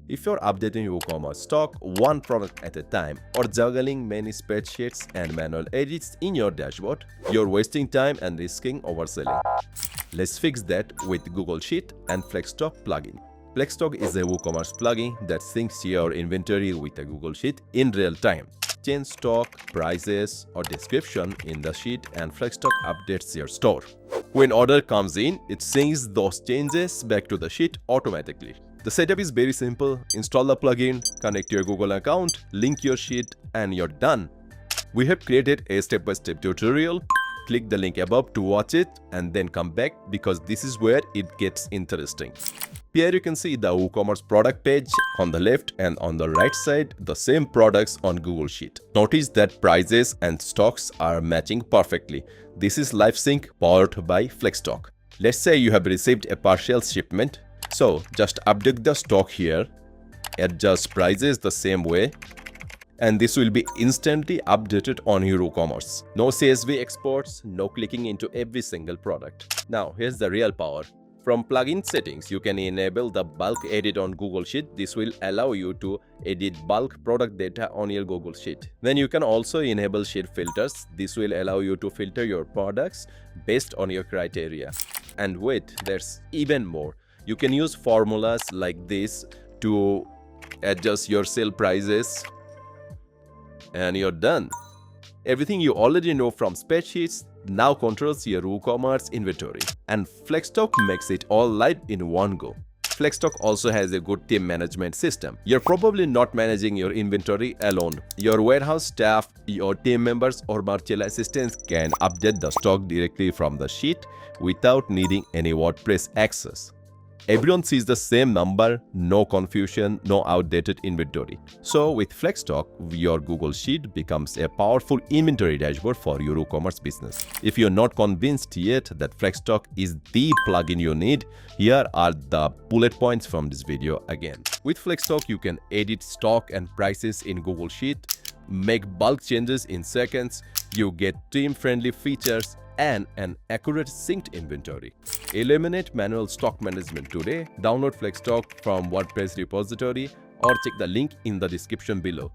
If you're updating WooCommerce stock one product at a time or juggling many spreadsheets and manual edits in your dashboard, you're wasting time and risking overselling. Let's fix that with Google Sheet and FlexStock plugin. FlexStock is a WooCommerce plugin that syncs your inventory with a Google Sheet in real time. Change stock, prices, or description in the sheet and FlexStock updates your store. When order comes in, it syncs those changes back to the sheet automatically. The setup is very simple. Install the plugin, connect your Google account, link your sheet, and you're done. We have created a step-by-step tutorial. Click the link above to watch it and then come back because this is where it gets interesting. Here you can see the WooCommerce product page on the left, and on the right side the same products on Google Sheet. Notice that prices and stocks are matching perfectly. This is live sync powered by FlexStock. Let's say you have received a partial shipment. So just update the stock here, adjust prices the same way, and this will be instantly updated on your WooCommerce. No CSV exports, no clicking into every single product. Now here's the real power. From plugin settings, you can enable the bulk edit on Google Sheet. This will allow you to edit bulk product data on your Google Sheet. Then you can also enable sheet filters. This will allow you to filter your products based on your criteria. And wait, there's even more. You can use formulas like this to adjust your sale prices, and you're done. Everything you already know from spreadsheets now controls your WooCommerce inventory, and FlexStock makes it all live in one go. FlexStock also has a good team management system. You're probably not managing your inventory alone. Your warehouse staff, your team members, or virtual assistants can update the stock directly from the sheet without needing any WordPress access. Everyone sees the same number, no confusion, no outdated inventory. So with FlexStock, your Google Sheet becomes a powerful inventory dashboard for your WooCommerce business. If you're not convinced yet that FlexStock is the plugin you need, here are the bullet points from this video again. With FlexStock, you can edit stock and prices in Google Sheet, make bulk changes in seconds, you get team-friendly features, and an accurate synced inventory. Eliminate manual stock management today. Download FlexStock from WordPress repository or check the link in the description below.